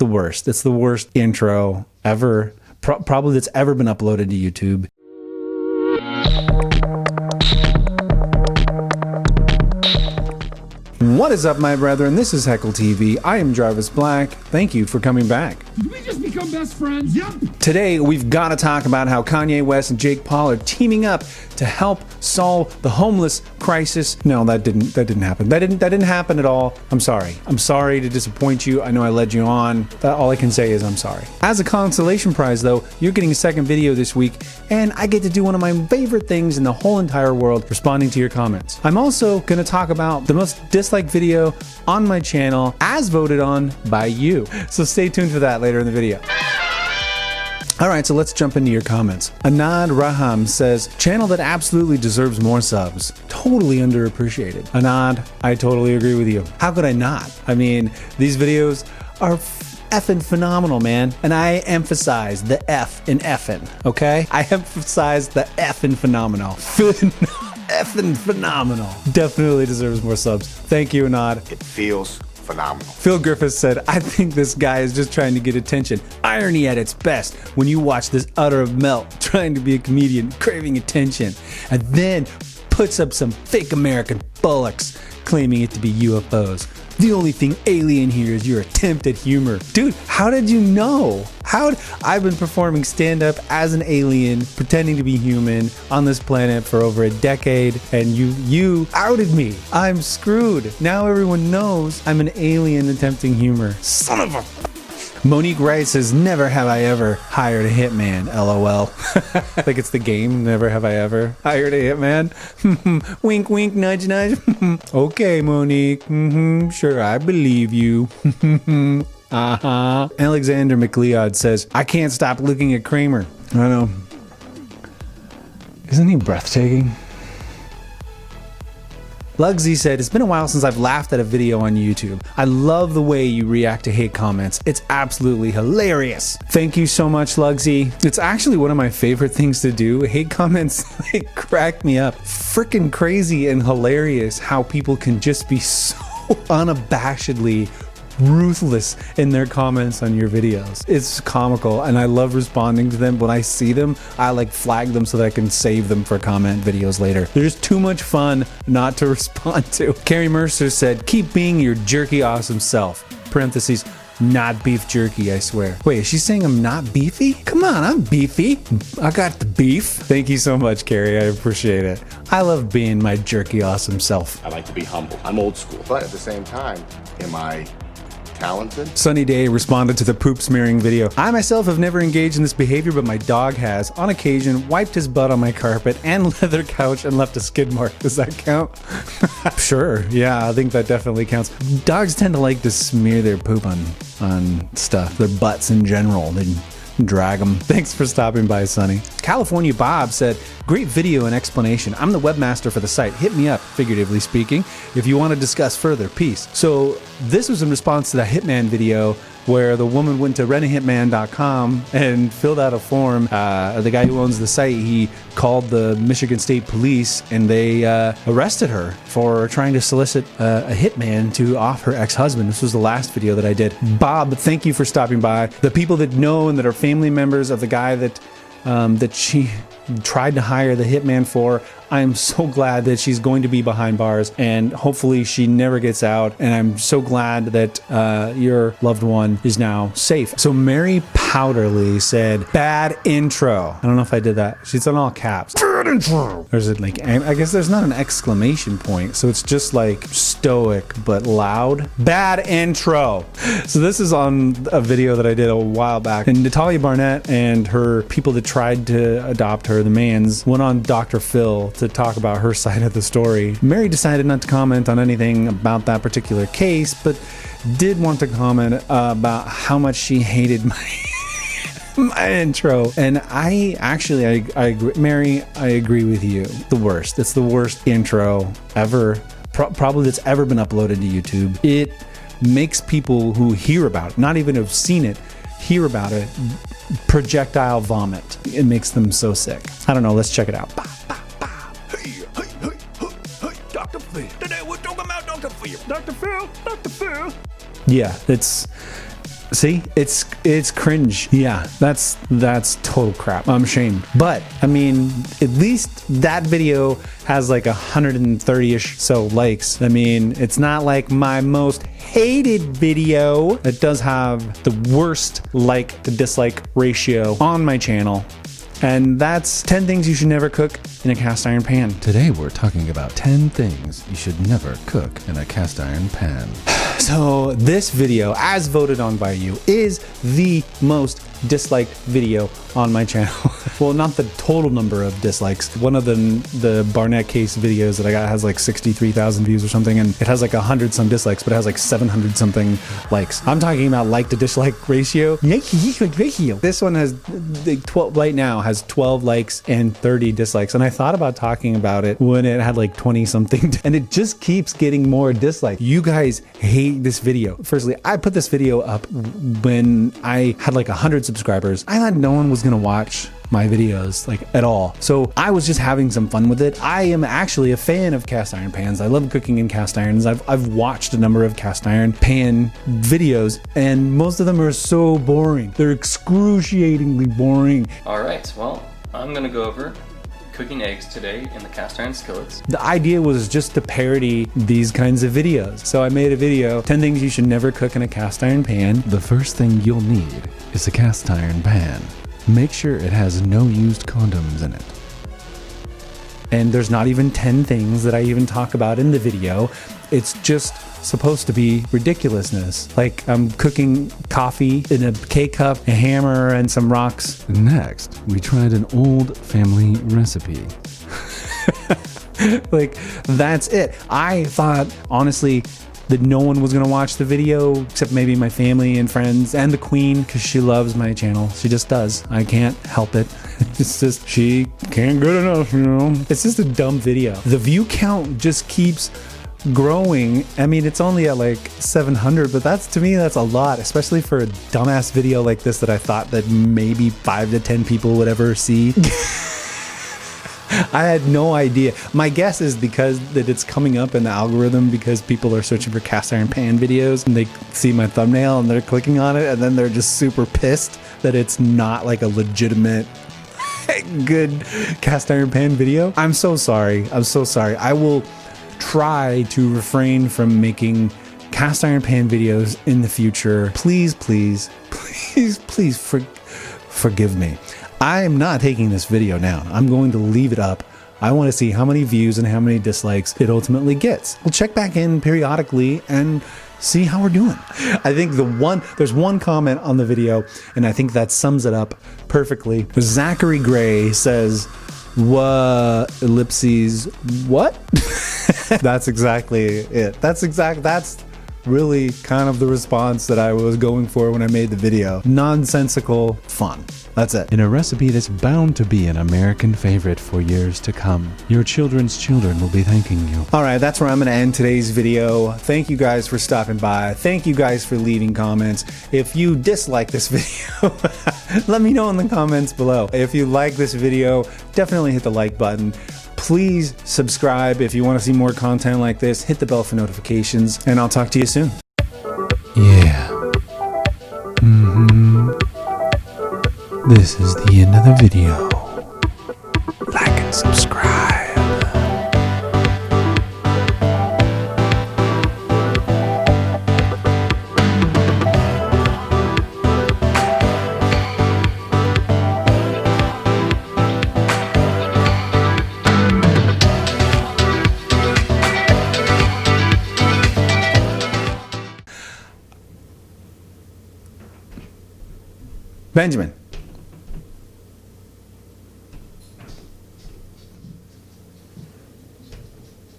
The worst. It's the worst intro ever, probably that's ever been uploaded to YouTube. What is up, my brethren? This is HeckleTV. I am Jarvis Black. Thank you for coming back. Did we just become best friends? Yep. Today, we've got to talk about how Kanye West and Jake Paul are teaming up to help solve the homeless crisis. No, that didn't happen. That didn't happen at all. I'm sorry. I'm sorry to disappoint you. I know I led you on. All I can say is I'm sorry. As a consolation prize, though, you're getting a second video this week, and I get to do one of my favorite things in the whole entire world, responding to your comments. I'm also going to talk about the most disliked video on my channel as voted on by you. So stay tuned for that later in the video. All right, so let's jump into your comments. Anad Raham says, channel that absolutely deserves more subs. Totally underappreciated. Anad, I totally agree with you. How could I not? I mean, these videos are effing phenomenal, man. And I emphasize the F in effing, okay? I emphasize the F in phenomenal. Effing phenomenal. Definitely deserves more subs. Thank you, Anad. It feels phenomenal. Phil Griffiths said, I think this guy is just trying to get attention. Irony at its best when you watch this utter melt trying to be a comedian, craving attention, and then puts up some fake American bullocks claiming it to be UFOs. The only thing alien here is your attempt at humor. Dude, how did you know? I've been performing stand-up as an alien, pretending to be human on this planet for over a decade, and you outed me. I'm screwed. Now everyone knows I'm an alien attempting humor. Son of a... Monique Wright says, never have I ever hired a hitman, LOL. Like it's the game, never have I ever hired a hitman. Wink, wink, nudge, nudge. Okay, Monique. Sure, I believe you. Alexander McLeod says, I can't stop looking at Kramer. I know. Isn't he breathtaking? Lugsy said, it's been a while since I've laughed at a video on YouTube. I love the way you react to hate comments. It's absolutely hilarious. Thank you so much, Lugsy. It's actually one of my favorite things to do. Hate comments like crack me up. Freaking crazy and hilarious how people can just be so unabashedly ruthless in their comments on your videos. It's comical, and I love responding to them. When I see them, I like flag them so that I can save them for comment videos later. They're just too much fun not to respond to. Carrie Mercer said, keep being your jerky awesome self. Parentheses, not beef jerky, I swear. Wait, is she saying I'm not beefy? Come on, I'm beefy. I got the beef. Thank you so much, Carrie. I appreciate it. I love being my jerky awesome self. I like to be humble. I'm old school. But at the same time, am I talented? Sunny Day responded to the poop smearing video. I myself have never engaged in this behavior, but my dog has, on occasion, wiped his butt on my carpet and leather couch and left a skid mark. Does that count? Sure. Yeah, I think that definitely counts. Dogs tend to like to smear their poop on stuff, their butts in general. They drag them. Thanks for stopping by, Sonny. California Bob said, great video and explanation. I'm the webmaster for the site. Hit me up, figuratively speaking, if you want to discuss further. Peace. So this was in response to the Hitman video where the woman went to rentahitman.com and filled out a form. The guy who owns the site, he called the Michigan State Police and they arrested her for trying to solicit a hitman to off her ex-husband. This was the last video that I did. Bob, thank you for stopping by. The people that know and that are family members of the guy that she tried to hire the hitman for, I'm so glad that she's going to be behind bars and hopefully she never gets out. And I'm so glad that your loved one is now safe. So Mary Powderly said, bad intro. I don't know if I did that. She's in all caps. Bad intro. Or is it like, I guess there's not an exclamation point. So it's just like stoic, but loud. Bad intro. So this is on a video that I did a while back. And Natalia Barnett and her people that tried to adopt her, the Mans, went on Dr. Phil to talk about her side of the story. Mary decided not to comment on anything about that particular case, but did want to comment about how much she hated my intro. And I agree. Mary, I agree with you. The worst. It's the worst intro ever, probably that's ever been uploaded to YouTube. It makes people who hear about it, not even have seen it, hear about it, projectile vomit. It makes them so sick. I don't know. Let's check it out. Hey, Dr. Phil. Today we're talking about Dr. Phil. Dr. Phil. Yeah, it's See, it's cringe. Yeah, that's total crap. I'm ashamed. But I mean, at least that video has like 130-ish so likes. I mean, it's not like my most hated video. It does have the worst like to dislike ratio on my channel. And that's 10 things you should never cook in a cast iron pan. Today we're talking about 10 things you should never cook in a cast iron pan. So this video, as voted on by you, is the most disliked video on my channel. Well, not the total number of dislikes. One of them, the Barnett case videos that I got, has like 63,000 views or something, and it has like 100 some dislikes, but it has like 700 something likes. I'm talking about like to dislike ratio. This one has 12 right now, has 12 likes and 30 dislikes, and I thought about talking about it when it had like 20 something, and it just keeps getting more dislikes. You guys hate this video. Firstly, I put this video up when I had like 100 subscribers. I thought no one was gonna watch my videos like at all, so I was just having some fun with it. I am actually a fan of cast iron pans. I love cooking in cast irons. I've watched a number of cast iron pan videos, and most of them are so boring. They're excruciatingly boring. All right, well, I'm gonna go over cooking eggs today in the cast iron skillets. The idea was just to parody these kinds of videos. So I made a video, 10 things you should never cook in a cast iron pan. The first thing you'll need is a cast iron pan. Make sure it has no used condoms in it. And there's not even 10 things that I even talk about in the video. It's just supposed to be ridiculousness. Like I'm cooking coffee in a K-cup, a hammer, and some rocks. Next, we tried an old family recipe. Like, that's it. I thought, honestly, that no one was gonna watch the video except maybe my family and friends and the queen, because she loves my channel. She just does. I can't help it. It's just, she can't good enough, you know? It's just a dumb video. The view count just keeps growing. I mean, it's only at like 700, but that's, to me, that's a lot, especially for a dumbass video like this that I thought that maybe 5 to 10 people would ever see. I had no idea. My guess is because that it's coming up in the algorithm because people are searching for cast iron pan videos and they see my thumbnail and they're clicking on it and then they're just super pissed that it's not like a legitimate good cast iron pan video. I'm so sorry. I'm so sorry. I will try to refrain from making cast iron pan videos in the future. Please, please, please, please forgive me. I am not taking this video down. I'm going to leave it up. I want to see how many views and how many dislikes it ultimately gets. We'll check back in periodically and see how we're doing. I think there's one comment on the video, and I think that sums it up perfectly. Zachary Gray says, ellipses, what? That's exactly it. That's really kind of the response that I was going for when I made the video. Nonsensical fun. That's it. In a recipe that's bound to be an American favorite for years to come. Your children's children will be thanking you. All right, that's where I'm going to end today's video. Thank you guys for stopping by. Thank you guys for leaving comments. If you dislike this video, let me know in the comments below. If you like this video, definitely hit the like button. Please subscribe if you want to see more content like this. Hit the bell for notifications, and I'll talk to you soon. Yeah. This is the end of the video. Like and subscribe. Benjamin.